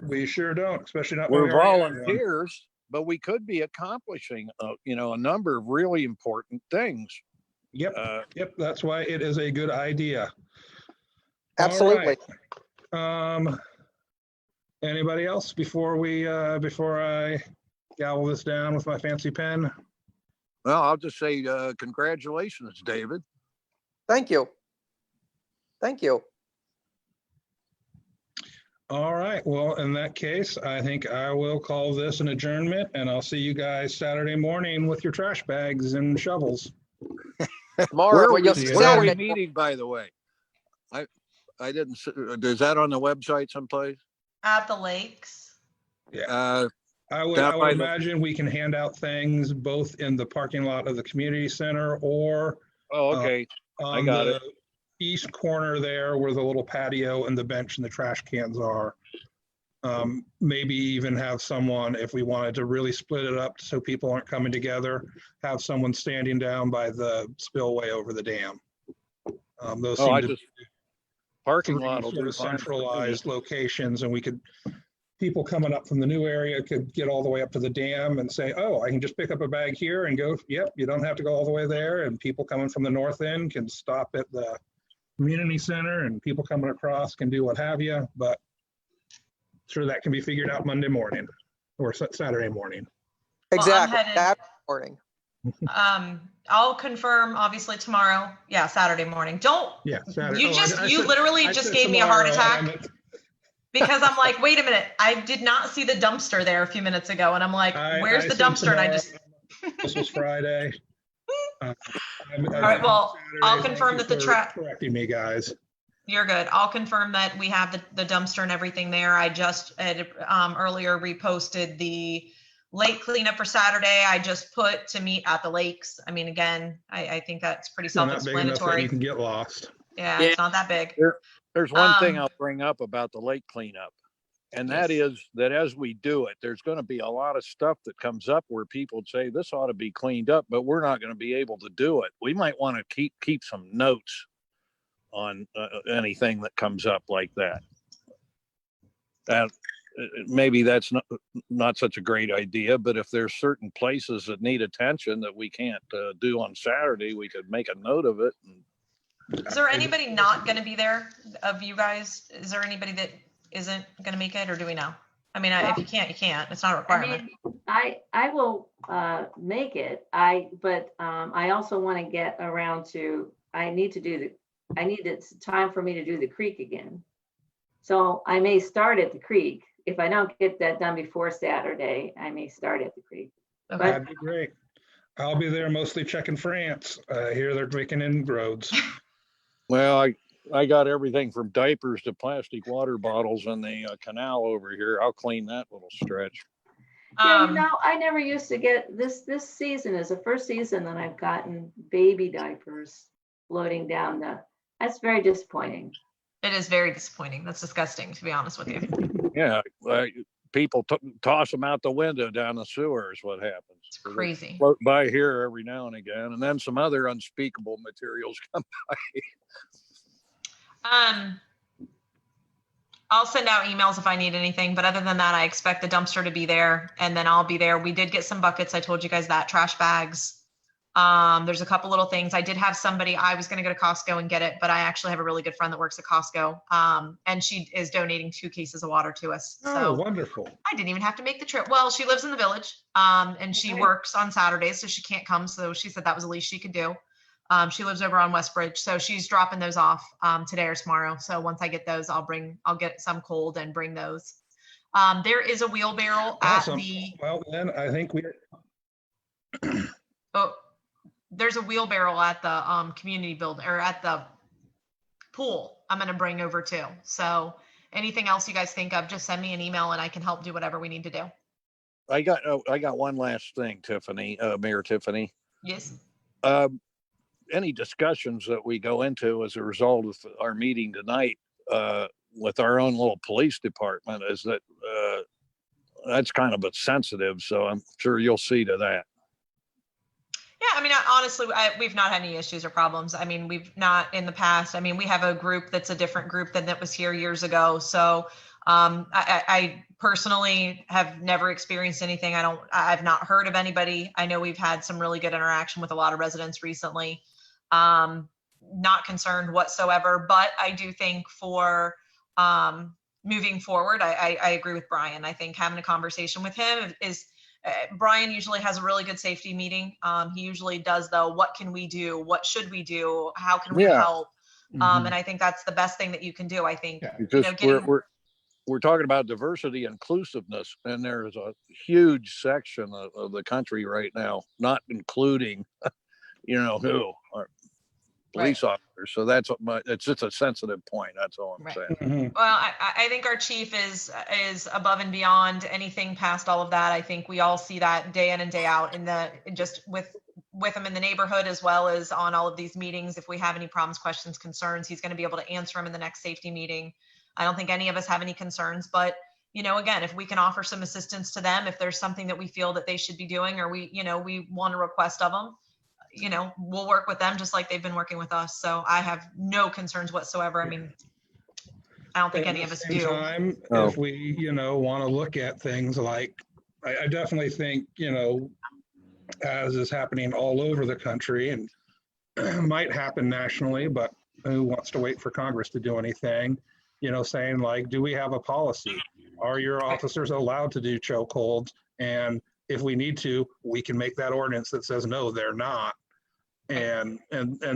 we sure don't, especially not we're when we already have one. volunteers, but we could be accomplishing, a number of really important things. Yep. That's why it is a good idea. Absolutely. All right. Anybody else before I gavel this down with my fancy pen? Well, I'll just say congratulations, David. Thank you. Thank you. All right. Well, in that case, I think I will call this an adjournment, and I'll see you guys Saturday morning with your trash bags and shovels. Tomorrow, Where, well, you'll are see we, where are we Saturday. meeting, by the way? I didn't, is that on the website someplace? At the lakes. Uh, I would Down by the- imagine we can hand out things both in the parking lot of the community center or oh, okay. on got the it. east corner there where the little patio and the bench and the trash cans are. Maybe even have someone, if we wanted to really split it up so people aren't coming together, have someone standing down by the spillway over the dam. Those Oh, seem I to just, parking three lot will sort do of fine for me. centralized locations, and we could, people coming up from the new area could get all the way up to the dam and say, oh, I can just pick up a bag here and go, yep, you don't have to go all the way there. And people coming from the north end can stop at the community center, and people coming across can do what have you, but sure that can be figured out Monday morning or Saturday morning. I'm Exactly. headed- Saturday morning. I'll confirm obviously tomorrow. Yeah, Saturday morning. Don't, Yeah. Saturday. you Oh, just, I you said- literally I just said gave me a heart tomorrow, and I attack meant- because I'm like, wait a minute, I did not see the dumpster there a few minutes ago. And I'm like, where's I the said dumpster? And I tomorrow. just, This was Friday. All right, well, I'll confirm that the Correcting me, guys. you're good. I'll confirm that we have the dumpster and everything there. I just had earlier reposted the lake cleanup for Saturday. I just put to meet at the lakes. I mean, again, I think that's pretty They're not big enough that self-explanatory. you can get lost. Yeah, Yeah. it's not that big. There's one thing Um, I'll bring up about the lake cleanup. And that is that as we do it, there's going to be a lot of stuff that comes up where people say this ought to be cleaned up, but we're not going to be able to do it. We might want to keep some notes on anything that comes up like that. Maybe that's not such a great idea, but if there's certain places that need attention that we can't do on Saturday, we could make a note of it. Is there anybody not going to be there of you guys? Is there anybody that isn't going to make it, or do we know? I mean, if you can't, you can't. It's not a I requirement. mean, I will make it. But I also want to get around to, I need it's time for me to do the creek again. So I may start at the creek. If I don't get that done before Saturday, I may start at the creek. Okay. That'd be great. I'll be there mostly checking France. Here they're making inroads. Well, I got everything from diapers to plastic water bottles in the canal over here. I'll clean that little stretch. Yeah, I never used to get this season is the first season that I've gotten baby diapers floating down that's very disappointing. It is very disappointing. That's disgusting, to be honest with you. Yeah, people toss them out the window down the sewer is what happens. It's crazy. Float by here every now and again, and then some other unspeakable materials come by. I'll send out emails if I need anything, but other than that, I expect the dumpster to be there, and then I'll be there. We did get some buckets. I told you guys that, trash bags. There's a couple little things. I did have somebody, I was going to go to Costco and get it, but I actually have a really good friend that works at Costco. And she is donating 2 cases of water to us. Oh, So wonderful. I didn't even have to make the trip. Well, she lives in the village, and she Okay. works on Saturdays, so she can't come. So she said that was the least she could do. She lives over on Westbridge, so she's dropping those off today or tomorrow. So once I get those, I'll get some cold and bring those. There is a wheelbarrow at Awesome. Well, then I think there's a wheelbarrow at the community building or at the pool. I'm going to bring over too. So anything else you guys think of, just send me an email and I can help do whatever we need to do. I got one last thing, Tiffany, Mayor Tiffany. Yes. Any discussions that we go into as a result of our meeting tonight with our own little police department is that that's kind of sensitive. So I'm sure you'll see to that. Yeah, I mean, honestly, we've not had any issues or problems. I mean, we've not in the past. I mean, we have a group that's a different group than that was here years ago. So I personally have never experienced anything. I've not heard of anybody. I know we've had some really good interaction with a lot of residents recently. Not concerned whatsoever, but I do think for moving forward, I agree with Brian. I think having a conversation with him is, Brian usually has a really good safety meeting. He usually does what can we do? What should we do? How can we help? And I think that's the best thing that you can do. I think, Yeah. Just we're talking about diversity, inclusiveness, and there's a huge section of the country right now, not including, who are police officers. So that's it's just a sensitive point. That's all I'm Right. saying. Mhm. Well, I think our chief is above and beyond anything past all of that. I think we all see that day in and day out just with him in the neighborhood, as well as on all of these meetings. If we have any problems, questions, concerns, he's going to be able to answer them in the next safety meeting. I don't think any of us have any concerns, but again, if we can offer some assistance to them, if there's something that we feel that they should be doing, or we want a request of them, we'll work with them just like they've been working with us. So I have no concerns whatsoever. I mean, I don't think At any the of us same do. time, No. if we, want to look at things like, I definitely think, as is happening all over the country and might happen nationally, but who wants to wait for Congress to do anything? Saying like, do we have a policy? Are your officers allowed to do chokeholds? And if we need to, we can make that ordinance that says, no, they're not. And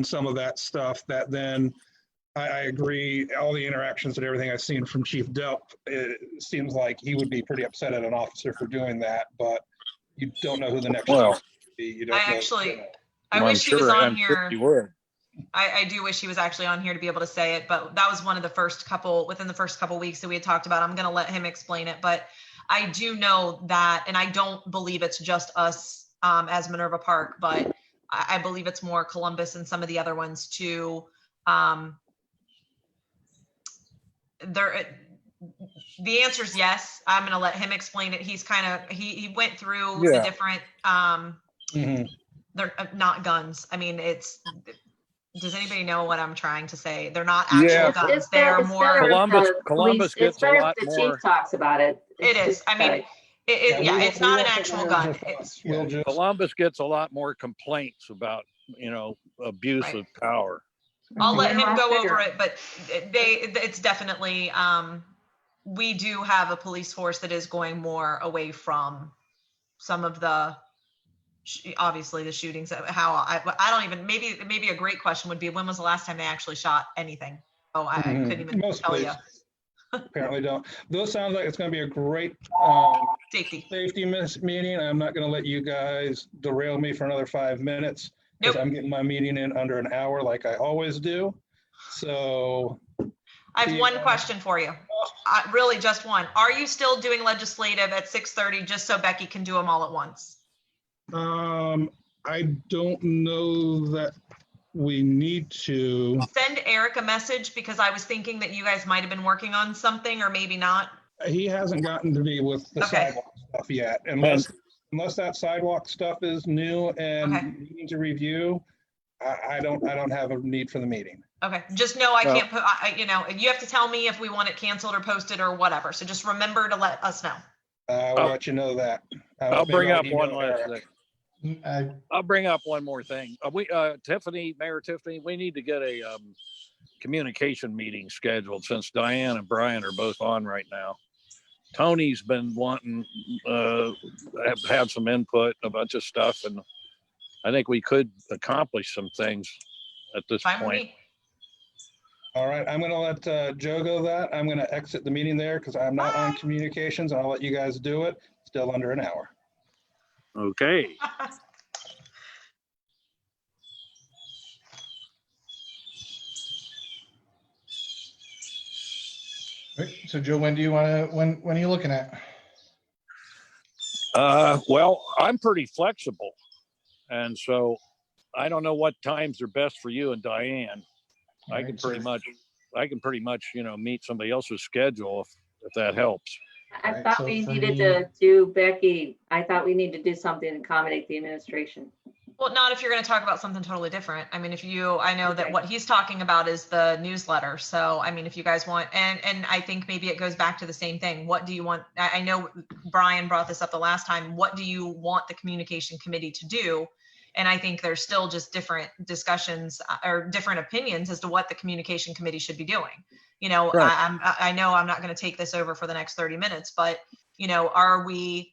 some of that stuff that then, I agree, all the interactions and everything I've seen from Chief Delp, it seems like he would be pretty upset at an officer for doing that, but you don't know who the next. Well, chief will be. You don't I know, actually, I'm I wish he was sure- on I'm sure here. you would. I do wish he was actually on here to be able to say it, but that was one of the within the first couple weeks that we had talked about. I'm going to let him explain it, but I do know that, and I don't believe it's just us as Minerva Park, but I believe it's more Columbus and some of the other ones too. The answer is yes. I'm going to let him explain it. He's he went through the Yeah. different, Mhm. they're not guns. I mean, does anybody know what I'm trying to say? They're not actual Yeah. guns. They are more. better if Columbus- the Columbus police- gets a lot the more- chief talks about it. It is. I mean, Yeah, it's not an actual gun. We'll just, Columbus gets a lot more complaints about, abuse Right. of power. I'll let They're a him lot go bigger. over it, but it's definitely, we do have a police force that is going more away from some of the, obviously the shootings. I don't even, maybe a great question would be, when was the last time they actually shot anything? Oh, I Mhm. couldn't even Most tell you. places apparently don't. Those sounds like it's going to be a great Safety. safety meeting. I'm not going to let you guys derail me for another 5 minutes because Nope. I'm getting my meeting in under an hour like I always do. So I have Yeah. one question for you. Really just one. Are you still doing legislative at 6:30 just so Becky can do them all at once? I don't know that we need to. Send Eric a message, because I was thinking that you guys might have been working on something, or maybe not. He hasn't gotten to me with the Okay. sidewalk stuff yet, unless that sidewalk stuff is new and Okay. needing to review. I don't have a need for the meeting. Okay, just know I No. can't put, you have to tell me if we want it canceled or posted or whatever. So just remember to let us know. I'll Oh. let you know that. I'll bring Maybe up email one last Eric. thing. I'll bring up one more thing. Mayor Tiffany, we need to get a communication meeting scheduled, since Diane and Brian are both on right now. Tony's been wanting have some input, a bunch of stuff, and I think we could accomplish some things at this Fine with point. me. All right, I'm gonna let Joe go that. I'm gonna exit the meeting there because I'm not on communications. I'll let you guys do it. Still under an hour. Okay. So Joe, when are you looking at? Well, I'm pretty flexible, and so I don't know what times are best for you and Diane. I can pretty much, meet somebody else's schedule if that helps. I Right, thought so we for needed me- to do, Becky, I thought we need to do something to accommodate the administration. Well, not if you're going to talk about something totally different. I mean, I know that Okay. what he's talking about is the newsletter. So, I mean, if you guys want, and I think maybe it goes back to the same thing. What do you want? I know Brian brought this up the last time. What do you want the communication committee to do? And I think there's still just different discussions or different opinions as to what the communication committee should be doing. Right. I know I'm not going to take this over for the next 30 minutes, but, are we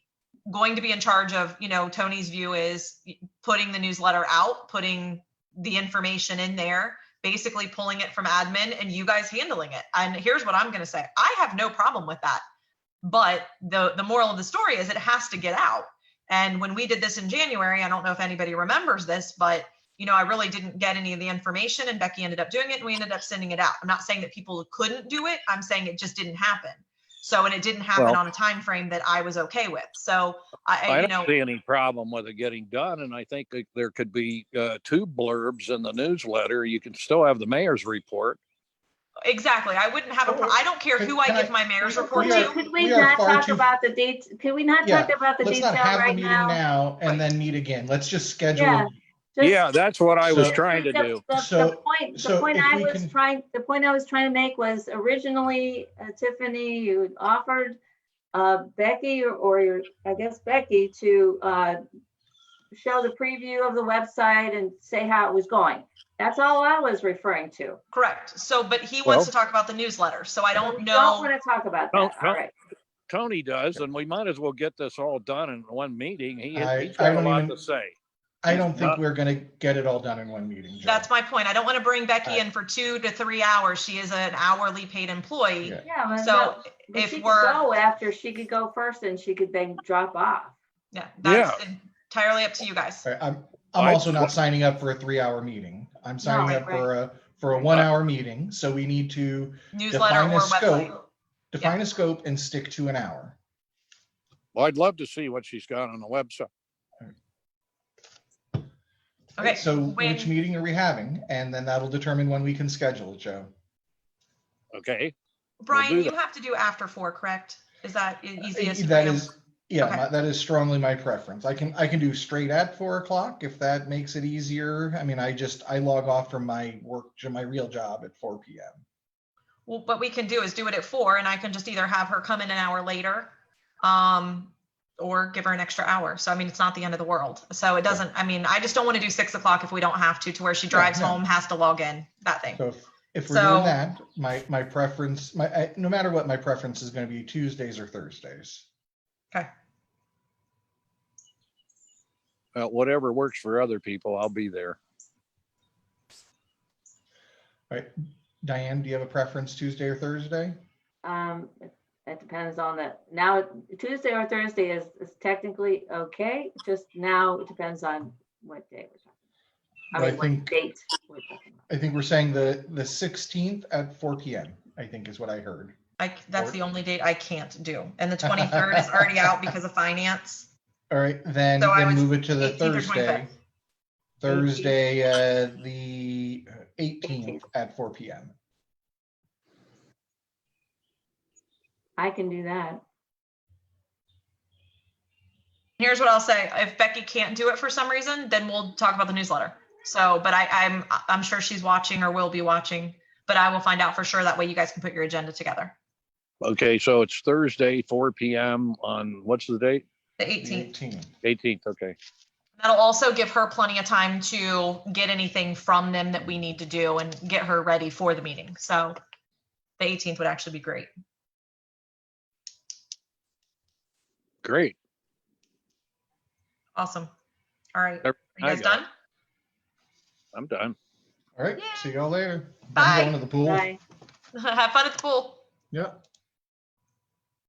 going to be in charge of, Tony's view is putting the newsletter out, putting the information in there, basically pulling it from admin and you guys handling it. And here's what I'm going to say. I have no problem with that. But the moral of the story is it has to get out. And when we did this in January, I don't know if anybody remembers this, but I really didn't get any of the information, and Becky ended up doing it and we ended up sending it out. I'm not saying that people couldn't do it. I'm saying it just didn't happen. So, and it didn't happen Well, on a time frame that I was okay with. So I don't see any problem with it getting done. And I think that there could be 2 blurbs in the newsletter. You can still have the mayor's report. exactly. I wouldn't have I don't care who I Can give my mayor's report we are- to. Could we we are not far talk too- about the dates? Could we not Yeah, talk about the Let's detail not have the right meeting now? now and Right. then meet again. Let's just schedule. Yeah. Just- Yeah, that's what I was So- trying to The- do. The So- point, so if we can- the point I was trying to make was originally, Tiffany, you had offered Becky I guess Becky to show the preview of the website and say how it was going. That's all I was referring to. Correct. So, but he Well- wants to talk about the newsletter. So I don't We know. Don't want to talk about Don't- that. All right. Tony does, and we might as well get this all done in one meeting. He's I got a don't lot even- to say. I don't think Not- we're going to get it all done in one meeting, Joe. That's my point. I don't want to bring Becky Right. in for 2 to 3 hours. She is an hourly paid employee. Yeah. Yeah. but- So but if she could we're, go after, she could go first and she could then drop off. yeah, that's entirely up to you guys. All right, I'm I- also not signing up for a 3-hour meeting. I'm signing right, up for a 1-hour meeting. So we need to Newsletter define or a website. scope, define a scope and stick to an hour. Well, I'd love to see what she's got on the website. Okay. So when- which meeting are we having? And then that'll determine when we can schedule it, Joe. Okay. Brian, do you that. have to do after 4, correct? Is that easiest? for That you? is, yeah, Okay. that is strongly my preference. I can do straight at 4 o'clock if that makes it easier. I mean, I log off from my work, my real job at 4 p.m. Well, what we can do is do it at 4, and I can just either have her come in an hour later, or give her an extra hour. So, I mean, it's not the end of the world. So it doesn't, I mean, I just don't want to do 6 o'clock if we don't have to where she drives no. home, has to log in, that thing. So if we're So- doing that, my preference, no matter what, my preference is going to be Tuesdays or Thursdays. Okay. Whatever works for other people, I'll be there. All right, Diane, do you have a preference, Tuesday or Thursday? It depends on now Tuesday or Thursday is technically okay. Just now it depends on what day we're talking. Well, I What think- date we're talking about. I think we're saying the 16th at 4 p.m. I think is what I heard. That's the only date I can't do. And the 23rd is already out because of finance. All right, then So I would- move it to the 18th or Thursday. 25th. Thursday, the 18th at 4 p.m. I can do that. Here's what I'll say. If Becky can't do it for some reason, then we'll talk about the newsletter. So, but I'm sure she's watching or will be watching, but I will find out for sure. That way you guys can put your agenda together. Okay, so it's Thursday, 4 p.m. on, what's the date? The The 18th. 18th. 18th, okay. That'll also give her plenty of time to get anything from them that we need to do and get her ready for the meeting. So the 18th would actually be great. Great. Awesome. All right. I Are you guys got done? I'm done. All right, Yay. see y'all later. Bye. I'm going to the pool. Bye. Have fun at the pool. Yep.